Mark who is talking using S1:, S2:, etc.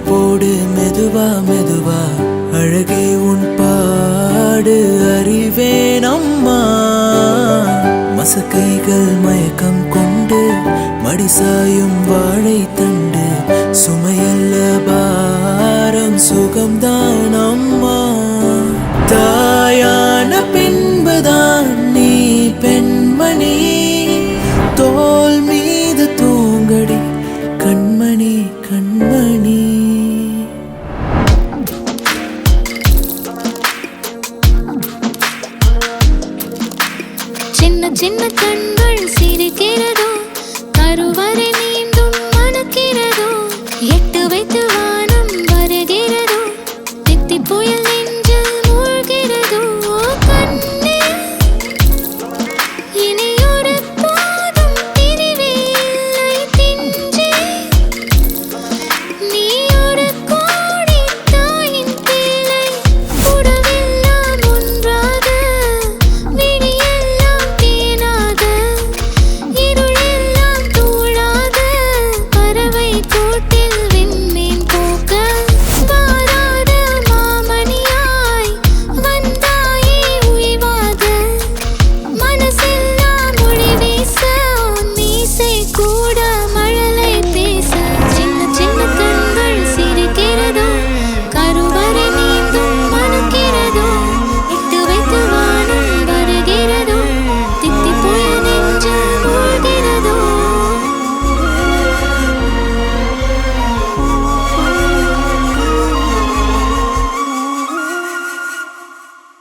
S1: போடு மெதுவா மெதுவா அழகே உன் பாடு அறிவேன் அம்மா மசக்கைகள் மயக்கம் கொண்டு மடிசாயும் வாழை தண்டு சுமையல்ல பாரம் சுகம்தான் அம்மா தாயான பின்புதான் நீ பெண்மணி தோல் மீது தூங்கடி கண்மணி கண்மணி
S2: சின்ன சின்ன கண்கள் சிரிக்கிறதோ கருவறை